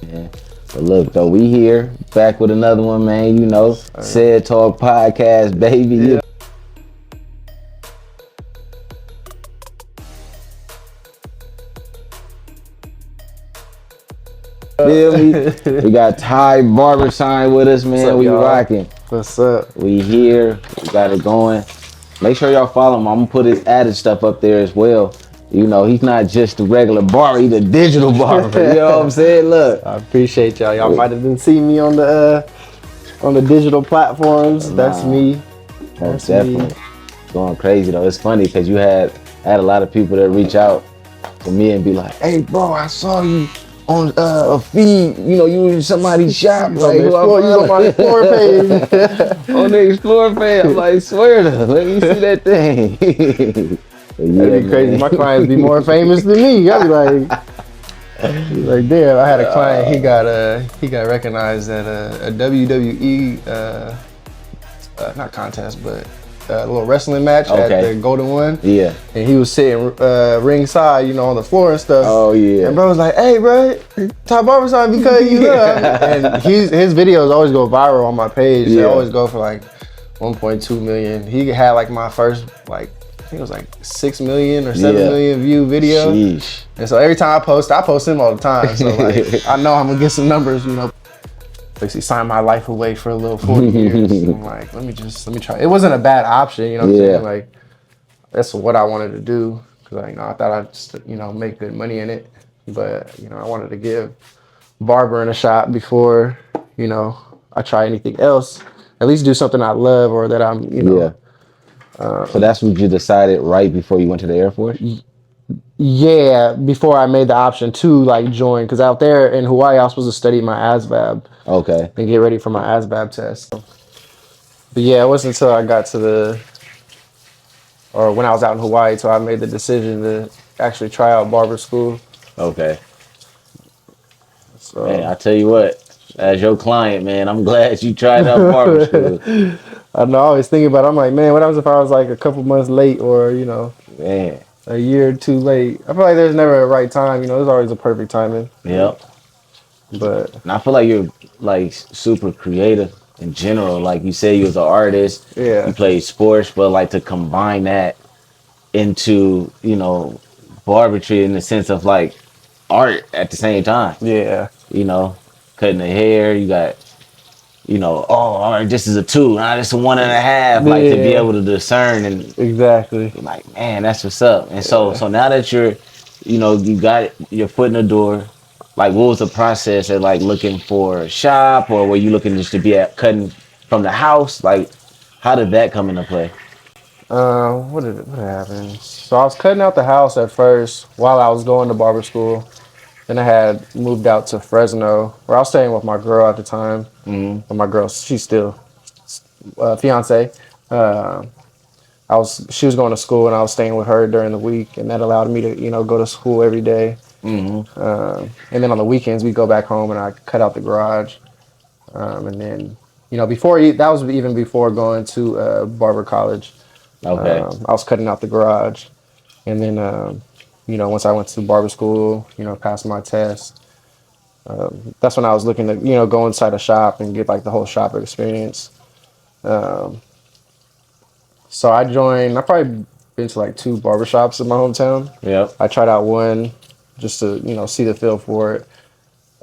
Yeah. But look, though, we here back with another one, man. You know, Ced Talk Podcast, baby. Yeah. Feel me? We got Tybarbersign with us, man. Up, we y'all? rocking. What's up? We here. We got it going. Make sure y'all follow him. I'm gonna put his added stuff up there as well. You know, he's not just a regular barber, he's a digital barber. You know what I'm saying? Look. I appreciate y'all. Y'all might have been seeing me on the digital platforms. That's me. Most definitely. Going crazy though. It's funny because I had a lot of people that reach out to me and be like, "Hey, bro, I saw you on a feed. You know, you in somebody's shop. Like, you on my Explore page. On the Explore page. I'm like, swear to, let me see that thing." That'd be crazy. My clients be more famous than me. I'd be like, damn. I had a client. He got recognized at a WWE not contest, but a little wrestling match at the Golden One. Yeah. And he was sitting ringside, you know, on the floor and stuff. Oh yeah. And bro was like, "Hey, bro, Tybarbersign because you love." And his videos always go viral on my page. They always go for like 1.2 million. He had like my first I think it was like 6 million or 7 million view video. Sheesh. And so every time I post him all the time. So like, I know I'm gonna get some numbers, you know. Basically signed my life away for a little 40 years. I'm like, let me try. It wasn't a bad option, you know what I'm saying? Like, that's what I wanted to do. Cause I thought I'd just, make good money in it. But, I wanted to give barbering a shot before, I try anything else. At least do something I love or that I'm, so that's what you decided right before you went to the Air Force? Yeah, before I made the option to join, because out there in Hawaii I was supposed to study my ASVAB. Okay. And get ready for my ASVAB test. But yeah, it wasn't until I got to when I was out in Hawaii till I made the decision to actually try out barber school. Okay. So man, I tell you what, as your client, man, I'm glad you tried out barber school. I know, I always thinking about it. I'm like, man, what happens if I was like a couple months late or, man, a year or two late? I feel like there's never a right time, there's always a perfect timing. Yep. But and I feel like you're like super creative in general. Like you said, you was an artist. Yeah. You played sports, but like to combine that into, barberry in the sense of like art at the same time. Yeah. Cutting the hair, you got, all right, this is a 2, nah, this is a 1.5. Like to be able to discern and exactly. Like, man, that's what's up. And so now that you're, you got your foot in the door. Like, what was the process of like looking for a shop, or were you looking just to be at cutting from the house? Like, how did that come into play? What happened? So I was cutting out the house at first while I was going to barber school. Then I had moved out to Fresno, where I was staying with my girl at the time. Mm-hmm. My girl, she's still fiance. She was going to school, and I was staying with her during the week, and that allowed me to, go to school every day. Mm-hmm. And then on the weekends, we go back home, and I cut out the garage. And then, that was even before going to barber college. Okay. I was cutting out the garage, and then, once I went to barber school, passed my test. That's when I was looking to, go inside a shop and get like the whole shop experience. So I probably been to like 2 barbershops in my hometown. Yep. I tried out one just to, see the feel for it.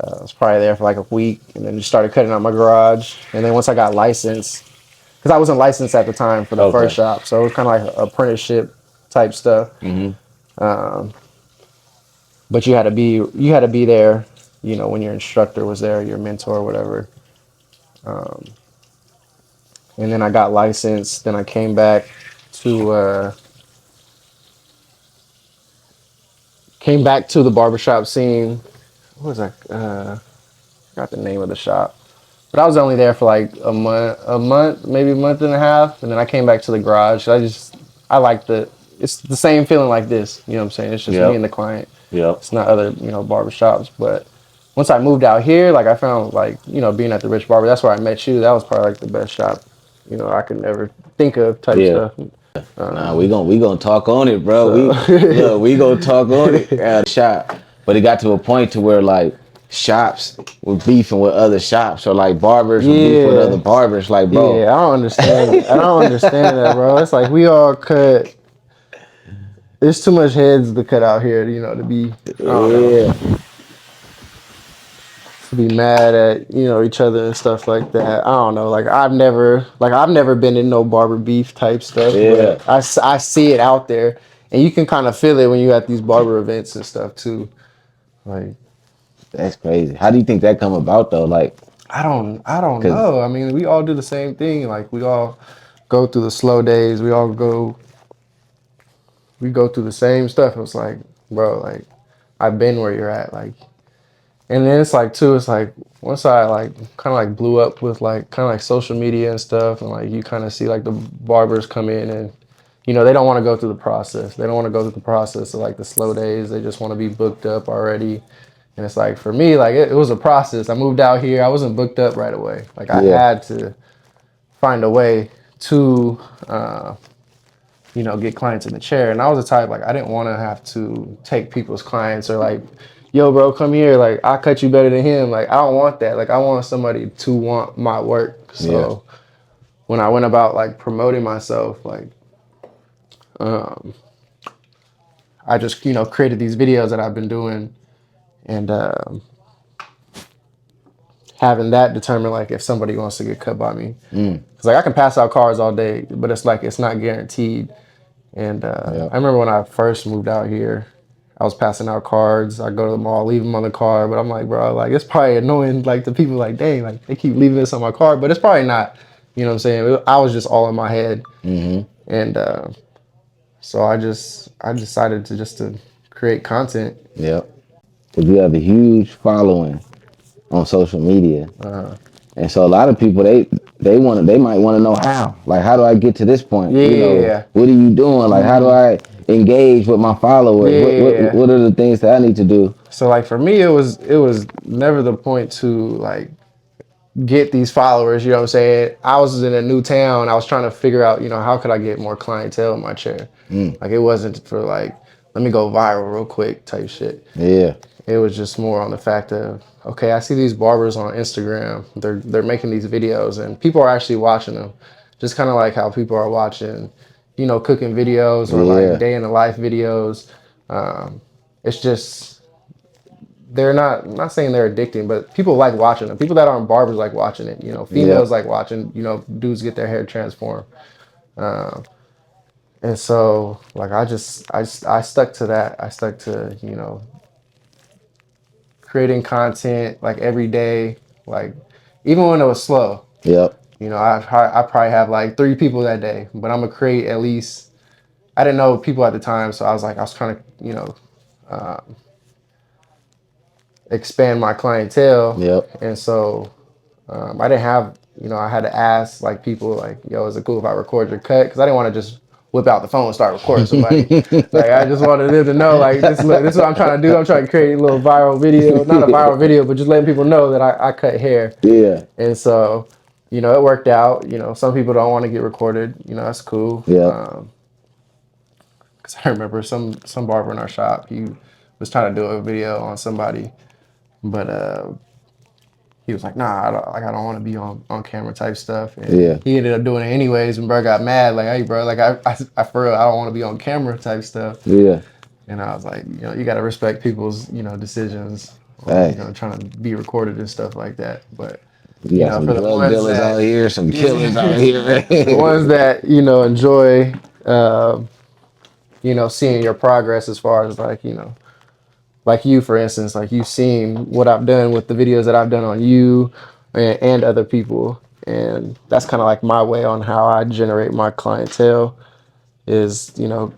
I was probably there for like a week, and then just started cutting out my garage. And then once I got licensed, because I wasn't licensed at the time for the first shop, so it was kind of like apprenticeship type stuff. Mm-hmm. But you had to be there, when your instructor was there, your mentor, whatever. And then I got licensed. Then I came back to the barbershop scene. What was that? I forgot the name of the shop. But I was only there for like a month, maybe a month and a half. And then I came back to the garage. I liked it's the same feeling like this. You know what I'm saying? It's just me and the client. Yep. It's not other, barbershops. But once I moved out here, like I found like, being at the Rich Barber, that's where I met you. That was probably like the best shop, I could never think of type stuff. Nah, we gonna talk on it, bro. We gonna talk on it at the shop. But it got to a point to where like shops were beefing with other shops, or like barbers were beefing with other barbers. Like, bro, I don't understand. I don't understand that, bro. It's like we all cut. There's too much heads to cut out here, to be. I don't know. To be mad at each other and stuff like that. I don't know. Like I've never been in no barber beef type stuff. Yeah. But I see it out there, and you can kind of feel it when you at these barber events and stuff too. Like that's crazy. How do you think that come about though? Like I don't know. I mean, we all do the same thing. Like we all go through the slow days. We go through the same stuff. It's like, bro, like I've been where you're at. Like, and then it's like too. It's like once I like kind of like blew up with like kind of like social media and stuff, and like you kind of see like the barbers come in and they don't want to go through the process. They don't want to go through the process of like the slow days. They just want to be booked up already. And it's like for me, like it was a process. I moved out here. I wasn't booked up right away. Like I had to find a way to, get clients in the chair. And I was the type like I didn't want to have to take people's clients or like, yo, bro, come here. Like I cut you better than him. Like I don't want that. Like I want somebody to want my work. So when I went about like promoting myself, like, I just created these videos that I've been doing. And having that determine like if somebody wants to get cut by me, because like I can pass out cards all day, but it's like it's not guaranteed. And I remember when I first moved out here, I was passing out cards. I go to the mall, leave them on the card, but I'm like, bro, like it's probably annoying. Like the people, like, dang, like they keep leaving this on my card, but it's probably not. You know what I'm saying? I was just all in my head, and so I decided to create content. Yep. Because you have a huge following on social media, and so a lot of people they might want to know how do I get to this point? What are you doing? Like how do I engage with my followers? What are the things that I need to do? So like for me, it was never the point to like get these followers. You know what I'm saying? I was in a new town. I was trying to figure out how could I get more clientele in my chair. Like it wasn't for like let me go viral real quick type shit. Yeah. It was just more on the fact of, okay, I see these barbers on Instagram. They're making these videos and people are actually watching them. Just kind of like how people are watching, cooking videos or like day in the life videos. It's just, they're I'm not saying they're addicting, but people like watching them. People that aren't barbers like watching it. Females like watching, dudes get their hair transformed. And so like I stuck to that. I stuck to, creating content like every day, like even when it was slow. Yep. I probably have like 3 people that day, but I'm gonna create at least. I didn't know people at the time, so I was trying to expand my clientele. Yep. And so I didn't have I had to ask like people like, yo, is it cool if I record your cut? Because I didn't want to just whip out the phone and start recording somebody. Like I just wanted them to know, like this is what I'm trying to do. I'm trying to create a little viral video, not a viral video, but just letting people know that I cut hair. Yeah. And so, it worked out. Some people don't want to get recorded. That's cool. Yeah. Because I remember some barber in our shop, he was trying to do a video on somebody, but he was like, nah, I don't want to be on camera type stuff. And he ended up doing it anyways, and bro got mad, like, hey, bro, like, I for real, I don't want to be on camera type stuff. Yeah. And I was like, you got to respect people's, decisions, on, trying to be recorded and stuff like that. But, some for the drug dealers out here, some killers out here. The ones that, enjoy, seeing your progress as far as like, like you, for instance, like you've seen what I've done with the videos that I've done on you and other people. And that's kind of like my way on how I generate my clientele is, to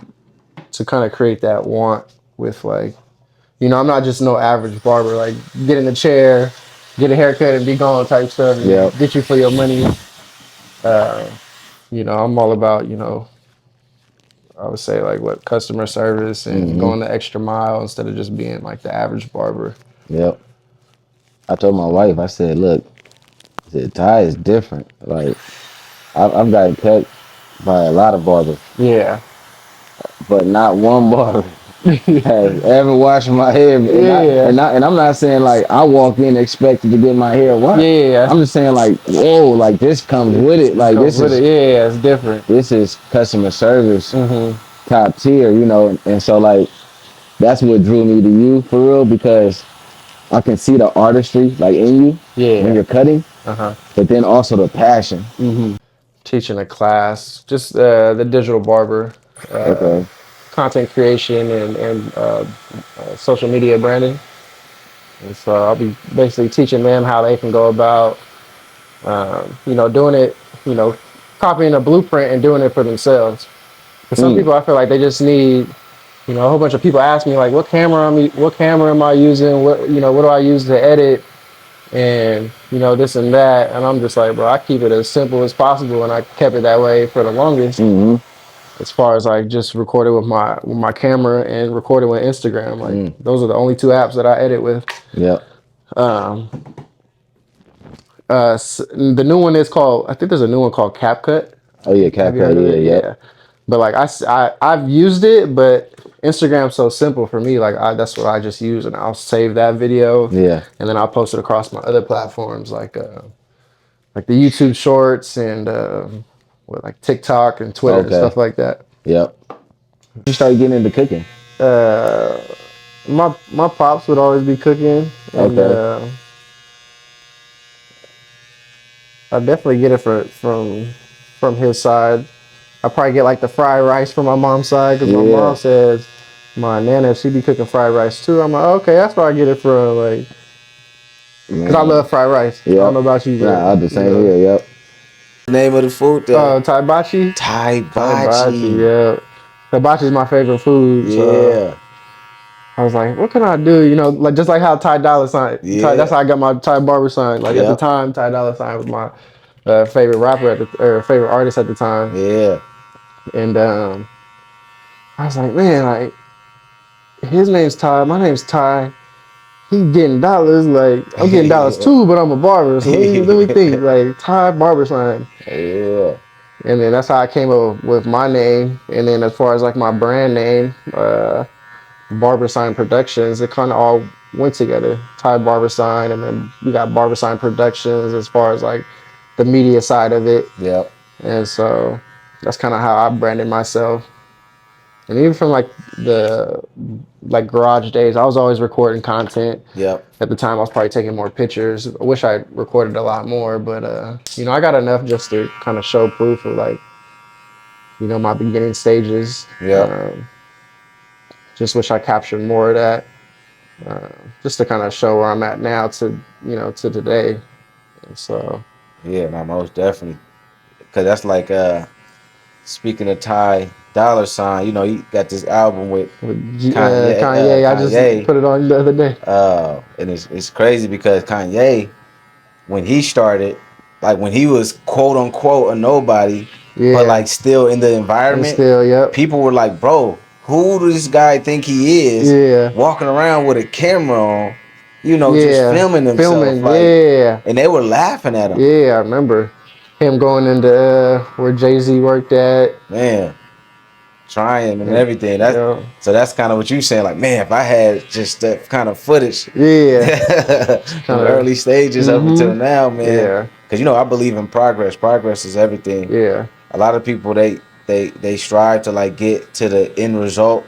kind of create that want with like, I'm not just no average barber, like get in the chair, get a haircut and be gone type stuff, and get you for your money. I'm all about, I would say like what customer service and going the extra mile instead of just being like the average barber. Yep. I told my wife, I said, look, Ty is different. Like I've gotten cut by a lot of barbers. Yeah. But not one barber has ever washed my hair. And I'm not saying like I walk in expecting to get my hair washed. Yeah. I'm just saying like, whoa, like this comes with it. Like this is yeah, it's different. This is customer service, top tier, you know. And so like that's what drew me to you for real, because I can see the artistry like in you when you're cutting, but then also the passion. Teaching a class, just the digital barber, content creation and social media branding. And so I'll be basically teaching them how they can go about, doing it, copying a blueprint and doing it for themselves. For some people, I feel like they just need, a whole bunch of people ask me like, what camera am I using? What do I use to edit? And this and that, and I'm just like, bro, I keep it as simple as possible, and I kept it that way for the longest. As far as like just recording with my camera and recording with Instagram, like those are the only two apps that I edit with. The new one is called, I think there's a new one called CapCut. Oh yeah, CapCut. Yeah. But like I've used it, but Instagram's so simple for me. Like that's what I just use, and I'll save that video. Yeah. And then I'll post it across my other platforms like the YouTube Shorts and like TikTok and Twitter and stuff like that. Yep. You started getting into cooking. My pops would always be cooking, and I definitely get it from his side. I probably get like the fried rice from my mom's side, because my mom says my nana, she be cooking fried rice too. I'm like, okay, that's where I get it from, like, because I love fried rice. I don't know about you. Nah, I'm the same here. Yep. Name of the food though? Tybarbersign. Tybarbersign. Yeah. Hibachi is my favorite food. So I was like, what can I do? Like just like how Tybarbersign. That's how I got my Tybarbersign. Like at the time, Tybarbersign was my favorite rapper or favorite artist at the time. Yeah. And I was like, man, like his name's Ty, my name's Ty. He getting dollars. Like I'm getting dollars too, but I'm a barber. So let me think. Like Tybarbersign. Yeah. And then that's how I came up with my name. And then as far as like my brand name, Barbersign Productions, it kind of all went together. Tybarbersign, and then we got Barbersign Productions as far as like the media side of it. Yep. And so that's kind of how I branded myself. And even from like the garage days, I was always recording content. Yep. At the time, I was probably taking more pictures. I wish I recorded a lot more, but I got enough just to kind of show proof of like, my beginning stages. Yeah. Just wish I captured more of that, just to kind of show where I'm at now to today. And so. Yeah, no, most definitely. Because that's like, speaking of Tybarbersign, he got this album with Kanye. I just put it on the other day. And it's crazy because Kanye, when he started, like when he was quote unquote a nobody, but like still in the environment, people were like, bro, who does this guy think he is? Yeah. Walking around with a camera on, just filming himself. And they were laughing at him. Yeah, I remember him going into where Jay-Z worked at. Man, trying and everything. So that's kind of what you're saying. Like, man, if I had just that kind of footage. From the early stages up until now, man. Yeah. Because, I believe in progress. Progress is everything. Yeah. A lot of people, they strive to, like, get to the end result,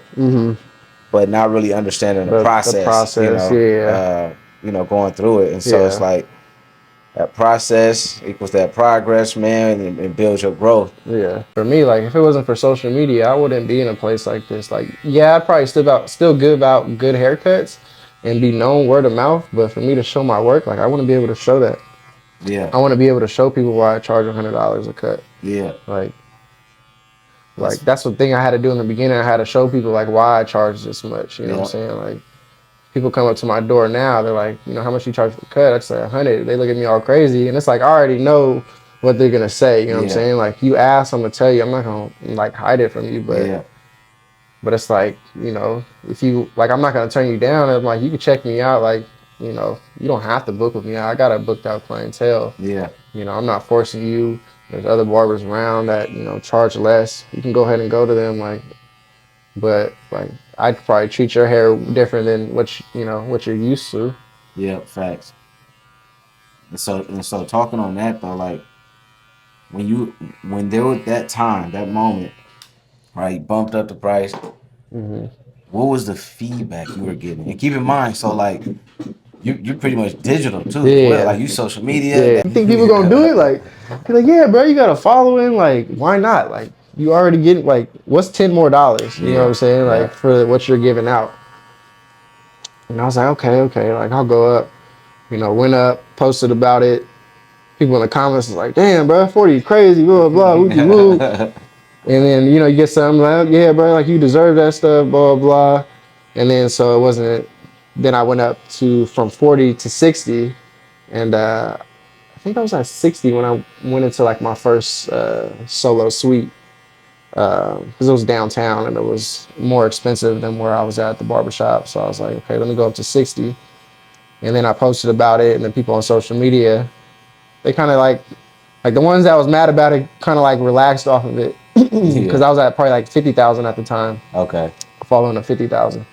but not really understanding the process. The process, going through it. And so it's like, that process equals that progress, man, and builds your growth. Yeah. For me, like, if it wasn't for social media, I wouldn't be in a place like this. Like, I'd probably still give out good haircuts and be known word of mouth. But for me to show my work, like, I want to be able to show that. Yeah. I want to be able to show people why I charge $100 a cut. Yeah. Like that's the thing I had to do in the beginning. I had to show people, like, why I charge this much. You know what I'm saying? Like, people come up to my door now, they're like, how much you charge for a cut? I say 100. They look at me all crazy, and it's like, I already know what they're gonna say. You know what I'm saying? Like, you ask, I'm gonna tell you. I'm not gonna like hide it from you, but it's like, if you like, I'm not gonna turn you down. I'm like, you can check me out. Like, you don't have to book with me. I got a booked out clientele. Yeah. I'm not forcing you. There's other barbers around that charge less. You can go ahead and go to them. Like, but like I'd probably treat your hair different than what you're used to. Yeah, facts. And so talking on that though, like when there was that time, that moment, right, bumped up the price, what was the feedback you were getting? And keep in mind, so like you're pretty much digital too as well. Like you social media. Yeah. You think people gonna do it? Like, be like, yeah, bro, you got a following. Like, why not? Like, you already getting like, what's $10 more? You know what I'm saying? Like for what you're giving out. And I was like, okay, like I'll go up. Went up, posted about it. People in the comments was like, damn, bro, 40 crazy, blah blah blah, woo. And then you get something like, yeah, bro, like you deserve that stuff, blah blah. And then so it wasn't. Then I went up from 40 to 60, and I think I was at 60 when I went into like my first solo suite, because it was downtown and it was more expensive than where I was at the barbershop. So I was like, okay, let me go up to 60. And then I posted about it, and then people on social media, they kind of like the ones that was mad about it kind of like relaxed off of it, because I was at probably like 50,000 at the time. Okay. Following a 50,000.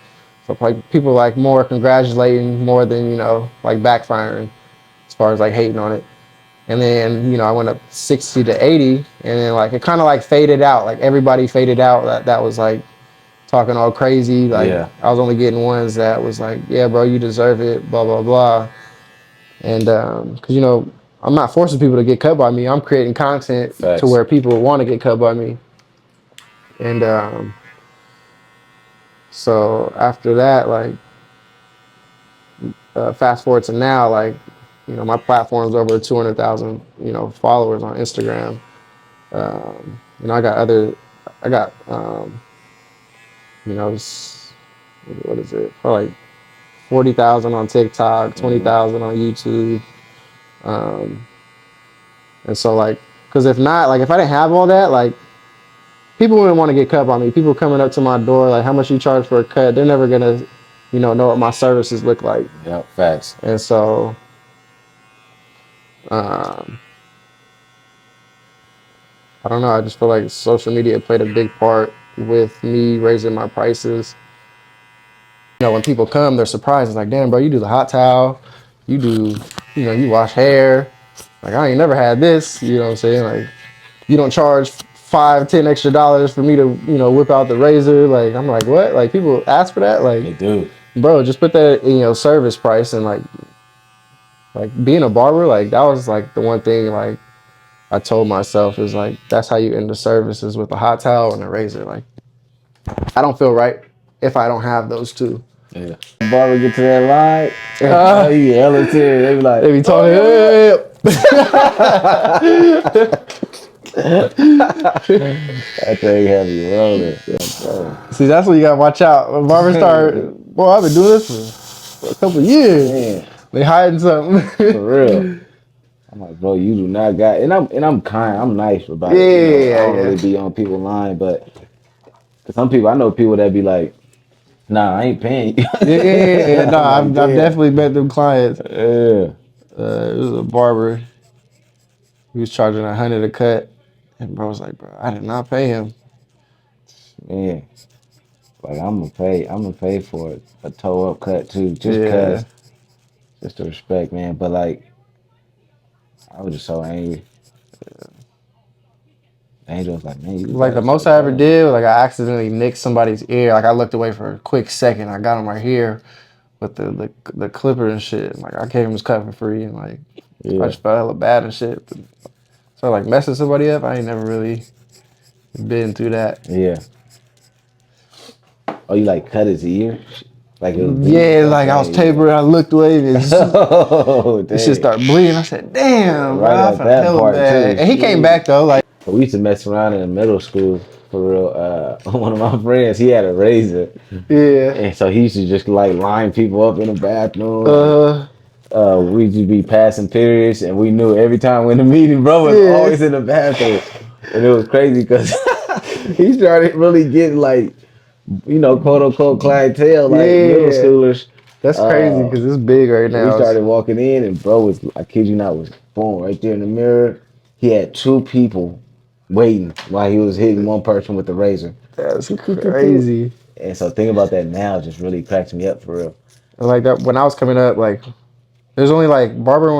So like people like more congratulating more than like backfiring as far as like hating on it. And then I went up 60 to 80, and then like it kind of like faded out. Like everybody faded out. That was like talking all crazy. Like I was only getting ones that was like, yeah, bro, you deserve it, blah blah blah. And because I'm not forcing people to get cut by me. I'm creating content to where people want to get cut by me. And so after that, like fast forward to now, like my platform's over 200,000 followers on Instagram. I got what is it? Probably like 40,000 on TikTok, 20,000 on YouTube. And so like, because if not, like if I didn't have all that, like people wouldn't want to get cut by me. People coming up to my door, like how much you charge for a cut? They're never gonna, know what my services look like. Yeah, facts. And so, I don't know. I just feel like social media played a big part with me raising my prices. When people come, they're surprised. It's like, damn, bro, you do the hot towel. You do, you wash hair. Like, I ain't never had this. You know what I'm saying? Like, you don't charge $5-10 extra for me to, whip out the razor. Like, I'm like, what? Like, people ask for that? Like, they do. Bro, just put that in your service price. And like being a barber, like that was like the one thing like I told myself is like, that's how you end the service is with a hot towel and a razor. Like, I don't feel right if I don't have those two. Yeah. Barber get to that line, he hella serious. They be like, they be talking. That thing heavy rolling. See, that's what you gotta watch out. When barbers start, boy, I've been doing this for a couple of years. Man. They hiding something. For real. I'm like, bro, you do not got, and I'm kind, I'm nice about it. I don't really be on people's line, but some people, I know people that be like, nah, I ain't paying you. No, I've definitely met them clients. Yeah. It was a barber. He was charging $100 a cut, and bro was like, bro, I did not pay him. Man, like I'm gonna pay for a toe up cut too, just cause, just to respect, man. But like, I was just so angry. Angel was like, man, like the most I ever did was like I accidentally nicked somebody's ear. Like I looked away for a quick second. I got him right here with the clipper and shit. Like I gave him his cut for free, and like I just felt hella bad and shit. But, so like messing somebody up, I ain't never really been through that. Yeah. Oh, you like cut his ear? Like it was like I was tapering. I looked away and it shit started bleeding. I said, "Damn, bro, I felt hella bad." And he came back though. Like we used to mess around in middle school for real. One of my friends, he had a razor. Yeah. And so he used to just like line people up in the bathroom. We'd just be passing periods, and we knew every time we in the meeting, bro was always in the bathroom. And it was crazy because he started really getting like, quote unquote clientele, like middle schoolers. That's crazy because it's big right now. We started walking in, and bro was, I kid you not, was boom right there in the mirror. He had 2 people waiting while he was hitting one person with the razor. That's crazy. And so thinking about that now just really cracks me up for real. Like that when I was coming up, like there's only like barber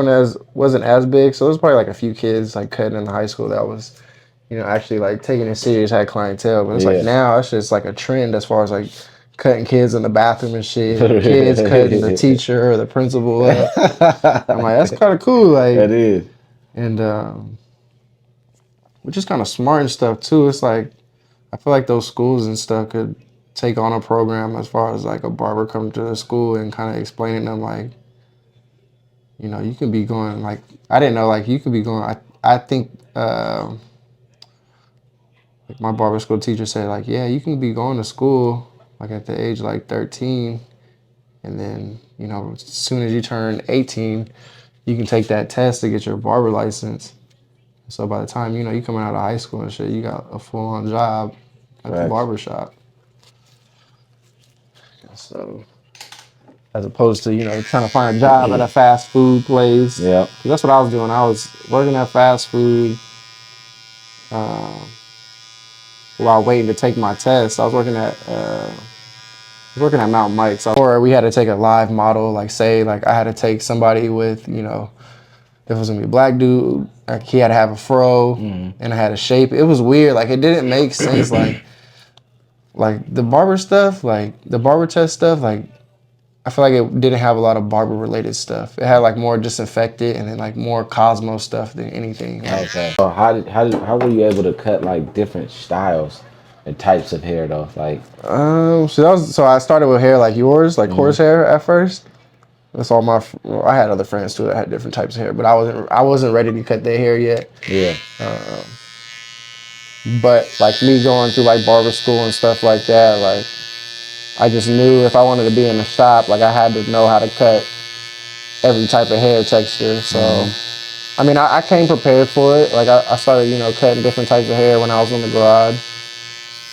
wasn't as big, so there's probably like a few kids like cutting in high school that was, actually like taking it serious, had clientele. But it's like now it's just like a trend as far as like cutting kids in the bathroom and shit. Kids cutting the teacher or the principal up. I'm like, that's kind of cool. Like that is. And which is kind of smart and stuff too. It's like I feel like those schools and stuff could take on a program as far as like a barber coming to the school and kind of explaining them like, you can be going like I didn't know like you could be going. I think like my barber school teacher said like you can be going to school like at the age of like 13, and then as soon as you turn 18, you can take that test to get your barber license. So by the time, you coming out of high school and shit, you got a full-on job at the barbershop. So as opposed to, trying to find a job at a fast food place. Yeah. That's what I was doing. I was working at fast food while waiting to take my test. I was working at Mount Mike's. Or we had to take a live model, like say, like I had to take somebody with, if it was gonna be a black dude, like he had to have a fro and I had a shape. It was weird. Like it didn't make sense. Like the barber stuff, like the barber test stuff, like I feel like it didn't have a lot of barber related stuff. It had like more disinfectant and then like more Cosmo stuff than anything. Like, okay. So how were you able to cut like different styles and types of hair though? Like so I started with hair like yours, like horsehair at first. That's all I had other friends too that had different types of hair, but I wasn't ready to cut their hair yet. Yeah. But like me going through like barber school and stuff like that, like I just knew if I wanted to be in the shop, like I had to know how to cut every type of hair texture. So, I mean, I came prepared for it. Like I started, cutting different types of hair when I was in the garage,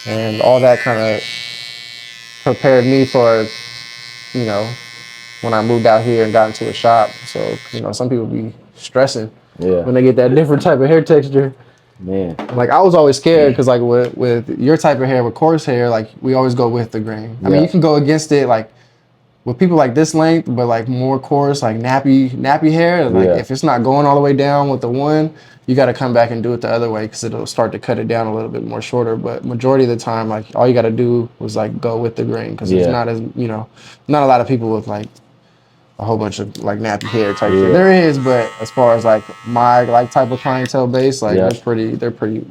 and all that kind of prepared me for, when I moved out here and got into a shop. So, some people be stressing when they get that different type of hair texture. Man. Like I was always scared because like with your type of hair, with coarse hair, like we always go with the grain. I mean, you can go against it like with people like this length, but like more coarse, like nappy hair. Like if it's not going all the way down with the one, you got to come back and do it the other way because it'll start to cut it down a little bit more shorter. But majority of the time, like all you got to do was like go with the grain because it's not as not a lot of people with like a whole bunch of like nappy hair type shit. There is, but as far as like my like type of clientele base, like they're pretty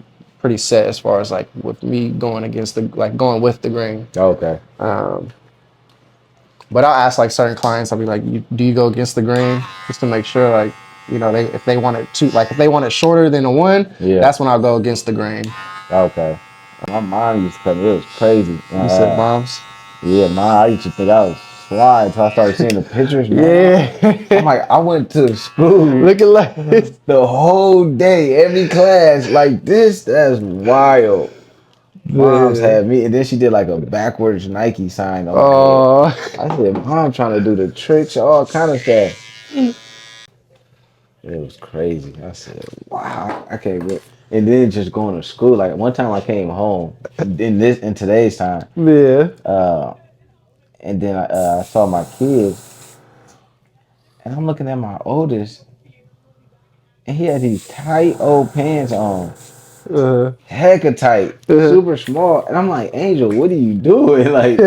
set as far as like with me going against going with the grain. Okay. But I'll ask like certain clients, I'll be like, do you go against the grain just to make sure like if they want it shorter than a one, that's when I'll go against the grain. Okay. My mom used to cut me. It was crazy. You said moms? Yeah, I used to think I was fly until I started seeing the pictures. Man. I'm like, I went to school looking like this the whole day, every class like this. That's wild. Mom's had me, and then she did like a backwards Nike sign on my head. I said, Mom trying to do the tricks, all kind of stuff. It was crazy. I said, wow, I can't wait. And then just going to school. Like one time I came home in today's time. Yeah. And then I saw my kids, and I'm looking at my oldest, and he had these tight old pants on. Hecka tight, super small. And I'm like, Angel, what are you doing? Like,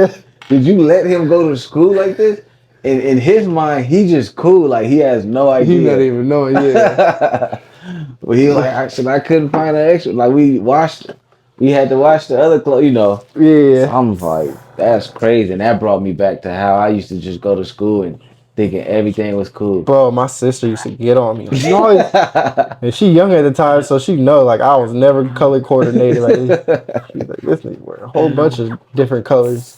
did you let him go to school like this? And in his mind, he just cool. Like, he has no idea. He not even know it, But he like, I couldn't find an extra. Like, we had to wash the other clothes, Yeah. So I'm like, that's crazy. And that brought me back to how I used to just go to school and thinking everything was cool. Bro, my sister used to get on me. And she young at the time, so she know like I was never color coordinated. Like she's like, this nigga wear a whole bunch of different colors.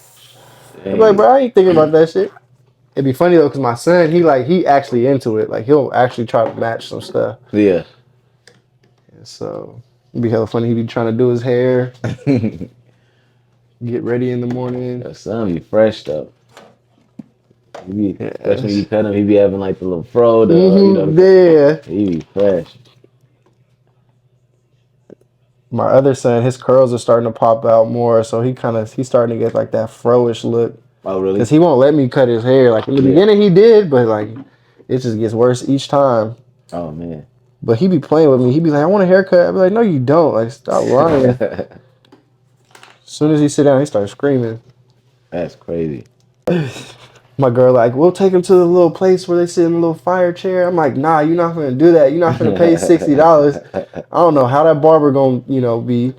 I'm like, bro, I ain't thinking about that shit. It'd be funny though, cause my son, he actually into it. Like he'll actually try to match some stuff. Yeah. And so it'd be hella funny. He'd be trying to do his hair, get ready in the morning. Your son be fresh though. That's when you cut him. He be having like the little fro. Yeah. He be fresh. My other son, his curls are starting to pop out more, so he's starting to get like that fro-ish look. Oh, really? Cause he won't let me cut his hair. Like in the beginning he did, but like it just gets worse each time. Oh man. But he be playing with me. He be like, I want a haircut. I be like, no, you don't. Like, stop lying. As soon as he sit down, he starts screaming. That's crazy. My girl like, we'll take him to the little place where they sit in a little fire chair. I'm like, nah, you're not gonna do that. You're not gonna pay $60. I don't know how that barber gonna, be.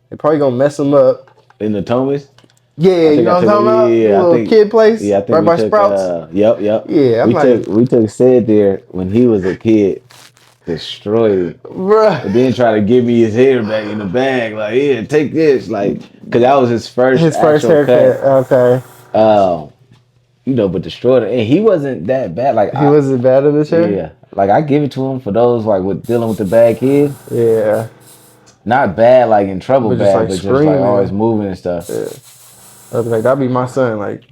They probably gonna mess him up. In the Thomas? Yeah, you know what I'm talking about? Yeah, the little kid place? Yeah, I think right we by took, Sprouts? Yep. Yeah, We took Ced there when he was a kid. Destroyed it. Bruh. And then try to give me his hair back in the bag. Like, yeah, take this. Like, because that was his first haircut. Okay. But destroyed it. And he wasn't that bad. Like he wasn't bad in the chair? Yeah. Like, I give it to him for those, like, with dealing with the bad kids. Yeah. Not bad, like, in trouble bad, but just, like, always moving and stuff. Yeah. I was like, that'd be my son. Like,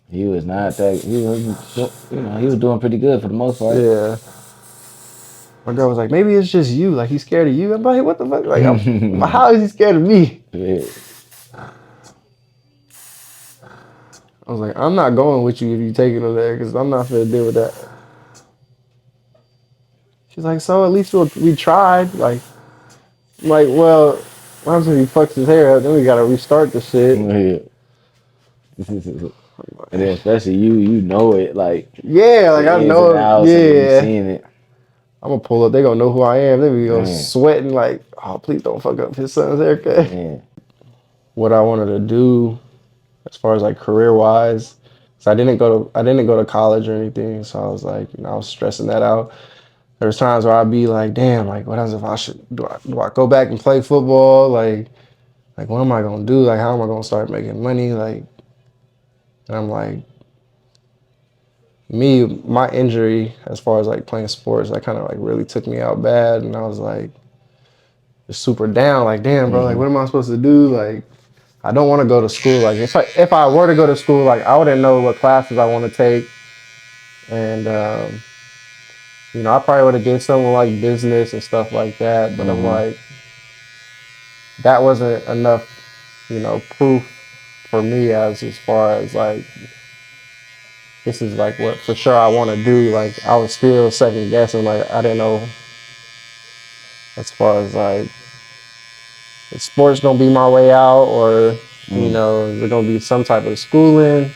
he was not that, he was doing pretty good for the most part. Yeah. My girl was like, maybe it's just you. Like, he's scared of you. I'm like, what the fuck? Like, how is he scared of me? Yeah. I was like, I'm not going with you if you taking him there because I'm not finna deal with that. She's like, so at least we tried. Like, I'm like, well, what happens if he fucks his hair up? Then we gotta restart the shit. Yeah. And then especially you know it. Like, yeah, like I know it. Yeah. Seeing it. I'm gonna pull up. They gonna know who I am. They be go sweating like, oh, please don't fuck up his son's haircut. Yeah. What I wanted to do, as far as like career wise, so I didn't go to college or anything. So I was like, I was stressing that out. There's times where I'd be like, damn, like what else if I should do I go back and play football? Like what am I gonna do? Like how am I gonna start making money? Like, and I'm like, my injury as far as like playing sports, that kind of like really took me out bad, and I was like just super down. Like, damn, bro, like what am I supposed to do? Like, I don't want to go to school. Like if I were to go to school, like I wouldn't know what classes I want to take, and I probably would have did something like business and stuff like that. But I'm like, that wasn't enough, proof for me as far as like, this is like what for sure I want to do. Like I was still second guessing. Like I didn't know as far as like, is sports gonna be my way out, or is it gonna be some type of schooling?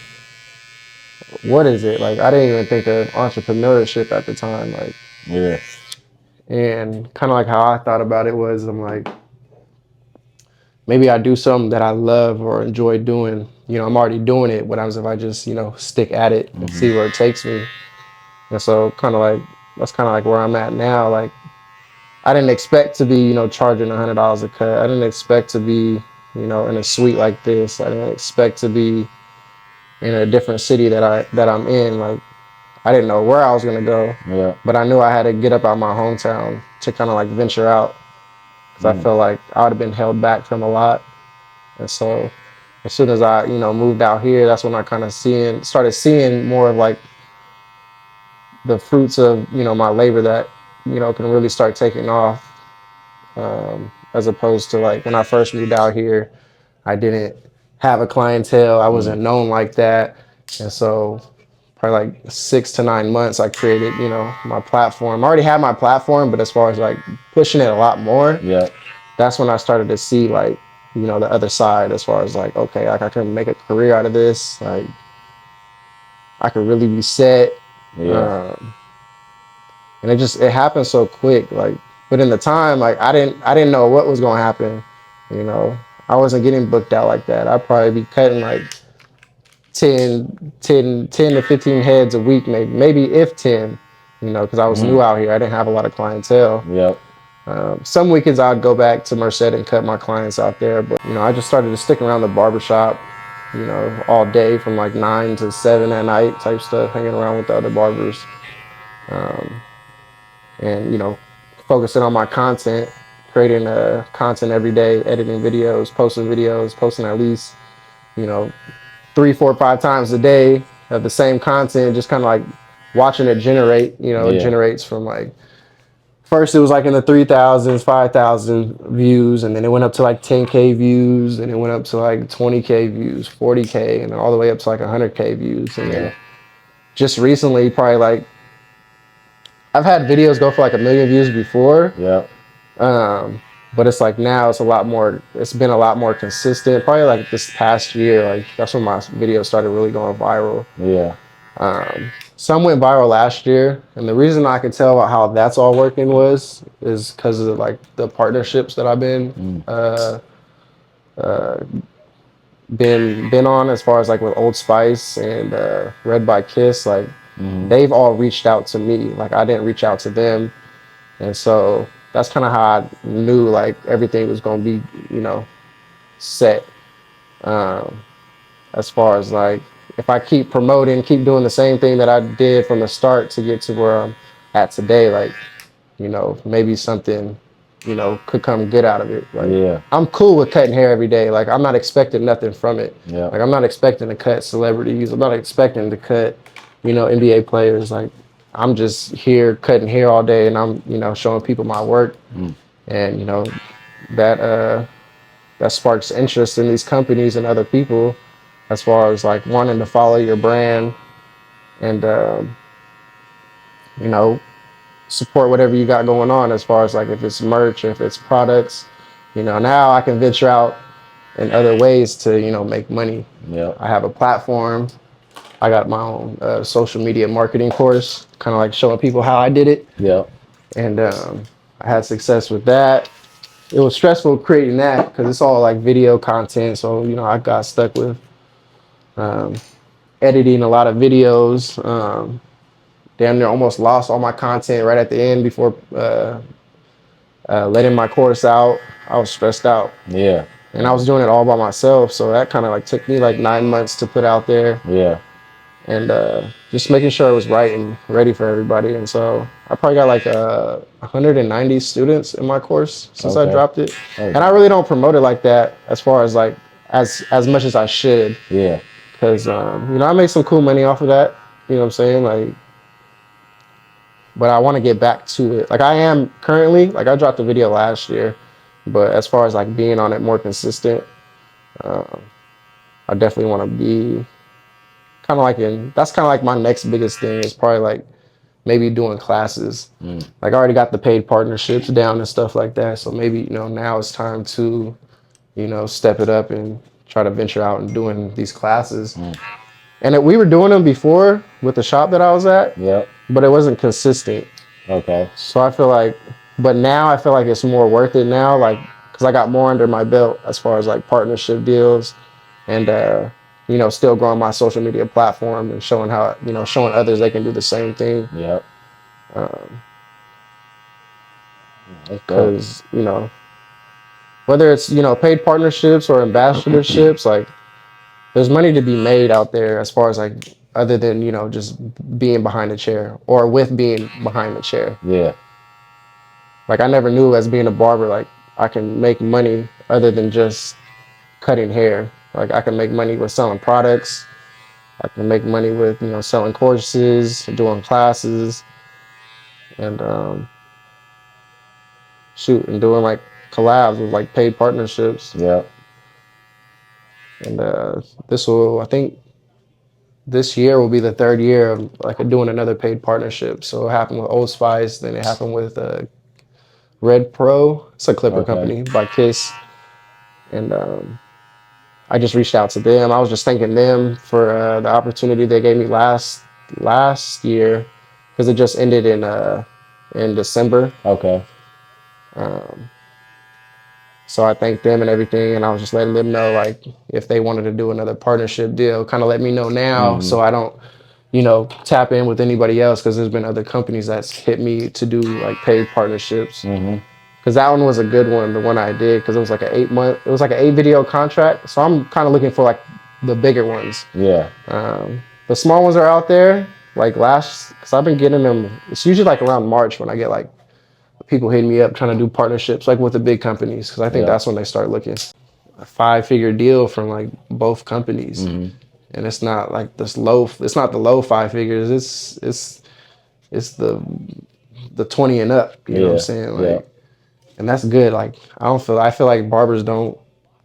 What is it? Like I didn't even think of entrepreneurship at the time. Like, yeah. And kind of like how I thought about it was, I'm like, maybe I do something that I love or enjoy doing. I'm already doing it. What happens if I just, stick at it and see where it takes me? And so that's kind of like where I'm at now. Like, I didn't expect to be, charging $100 a cut. I didn't expect to be, in a suite like this. I didn't expect to be in a different city that I'm in. Like, I didn't know where I was gonna go. Yeah. But I knew I had to get up out of my hometown to kind of like venture out, because I felt like I would have been held back from a lot. And so as soon as I, moved out here, that's when I kind of started seeing more of like the fruits of, my labor that, can really start taking off. As opposed to like when I first moved out here, I didn't have a clientele. I wasn't known like that. And so probably like 6 to 9 months, I created, my platform. I already had my platform, but as far as like pushing it a lot more, that's when I started to see like, the other side, as far as like, okay, like I can make a career out of this. Like I could really be set. Yeah. And it happened so quick. Like, but in the time, like I didn't know what was going to happen. I wasn't getting booked out like that. I'd probably be cutting like 10 to 15 heads a week, maybe if 10, because I was new out here. I didn't have a lot of clientele. Yep. Some weekends I'd go back to Merced and cut my clients out there. But, I just started to stick around the barbershop, all day from like 9 to 7 at night type stuff, hanging around with the other barbers. And, focusing on my content, creating content every day, editing videos, posting at least, 3, 4, 5 times a day of the same content, just kind of like watching it generate. It generates from like first it was like in the 3,000s, 5,000 views, and then it went up to like 10K views, and it went up to like 20K views, 40K, and then all the way up to like 100K views. And then just recently, probably like, I've had videos go for like 1 million views before. Yeah. But it's like now it's been a lot more consistent. Probably like this past year, like that's when my videos started really going viral. Yeah. Some went viral last year, and the reason I can tell about how that's all working is because of like the partnerships that I've been on, as far as like with Old Spice and Red by Kiss. Like they've all reached out to me. Like I didn't reach out to them, and so that's kind of how I knew like everything was gonna be, set. As far as like, if I keep promoting, keep doing the same thing that I did from the start to get to where I'm at today, like, maybe something, could come good out of it. Like, I'm cool with cutting hair every day. Like, I'm not expecting nothing from it. Yeah. Like, I'm not expecting to cut celebrities. I'm not expecting to cut, NBA players. Like, I'm just here cutting hair all day, and I'm, showing people my work. And, that sparks interest in these companies and other people, as far as like wanting to follow your brand and support whatever you got going on, as far as like if it's merch, if it's products. Now I can venture out in other ways to make money. I have a platform. I got my own social media marketing course, kind of like showing people how I did it. And I had success with that. It was stressful creating that because it's all like video content, so I got stuck with editing a lot of videos. Damn near almost lost all my content right at the end before letting my course out. I was stressed out. And I was doing it all by myself, so that kind of like took me like 9 months to put out there. And just making sure it was right and ready for everybody. And so I probably got like 190 students in my course since I dropped it. And I really don't promote it like that, as far as like as much as I should. Because I make some cool money off of that. You know what I'm saying? Like, but I want to get back to it. Like I am currently. Like I dropped a video last year, but as far as like being on it more consistent, I definitely want to be kind of like that's kind of like my next biggest thing, is probably like maybe doing classes. Like I already got the paid partnerships down and stuff like that. So maybe, now it's time to, step it up and try to venture out and doing these classes. And we were doing them before with the shop that I was at, but it wasn't consistent. So I feel like, but now I feel like it's more worth it now, like, because I got more under my belt as far as like partnership deals and, still growing my social media platform and showing how, showing others they can do the same thing. Because, whether it's, paid partnerships or ambassadorships, like, there's money to be made out there, as far as like, other than, just being behind the chair or with being behind the chair. Like I never knew, as being a barber, like I can make money other than just cutting hair. Like I can make money with selling products. I can make money with, selling courses, doing classes, and and doing like collabs with like paid partnerships. And I think this year will be the 3rd year of like doing another paid partnership. So it happened with Old Spice, then it happened with Red Pro. It's a clipper company by Kiss. And I just reached out to them. I was just thanking them for the opportunity they gave me last year, because it just ended in December. So I thanked them and everything, and I was just letting them know, like, if they wanted to do another partnership deal, kind of let me know now, so I don't, tap in with anybody else, because there's been other companies that's hit me to do like paid partnerships. Because that one was a good one, the one I did, because it was like it was like an 8 video contract. So I'm kind of looking for like the bigger ones. The small ones are out there, like because I've been getting them. It's usually like around March when I get like people hitting me up trying to do partnerships, like with the big companies, because I think that's when they start looking. A 5-figure deal from like both companies. And it's not like it's not the low 5 figures. It's the the 20 and up. You know what I'm saying? Like, and that's good. Like, I feel like barbers don't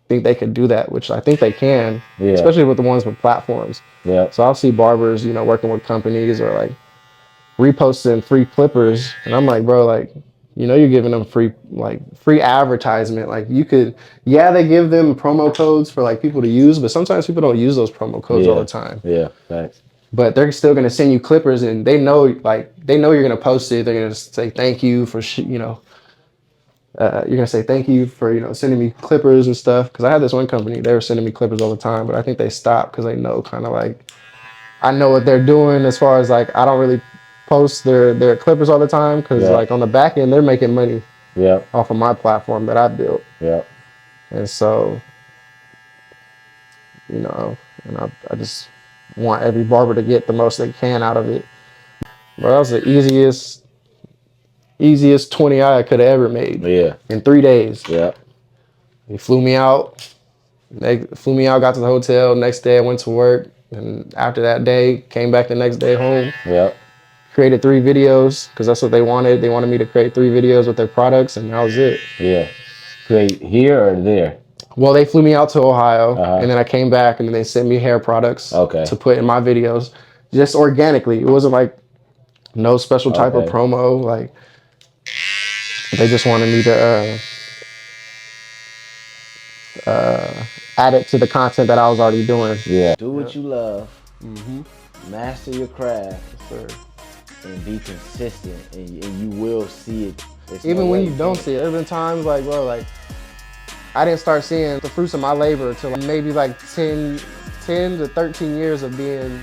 think they could do that, which I think they can, especially with the ones with platforms. Yeah. So I'll see barbers, you know, working with companies or like reposting free clippers, and I'm like, bro, like, you know, you're giving them free advertisement. Like, you could, they give them promo codes for like people to use, but sometimes people don't use those promo codes all the time. Yeah, thanks. But they're still gonna send you clippers, and they know you're gonna post it. They're gonna say thank you for you're gonna say thank you for, you know, sending me clippers and stuff. Because I had this one company, they were sending me clippers all the time, but I think they stopped because they know kind of like I know what they're doing as far as like I don't really post their clippers all the time because like on the back end they're making money off of my platform that I built. And so, you know, and I just want every barber to get the most they can out of it. But that was the easiest 20 I could have ever made. In 3 days. They flew me out. Got to the hotel. Next day I went to work. And after that day, came back the next day home. Created 3 videos because that's what they wanted. They wanted me to create 3 videos with their products, and that was it. Create here or there? Well, they flew me out to Ohio, and then I came back, and then they sent me hair products to put in my videos, just organically. It wasn't like no special type of promo. Like, they just wanted me to add it to the content that I was already doing. Do what you love. Master your craft. And be consistent, and you will see it. Even when you don't see it, there have been times like, bro, like I didn't start seeing the fruits of my labor until maybe like 10 to 13 years of being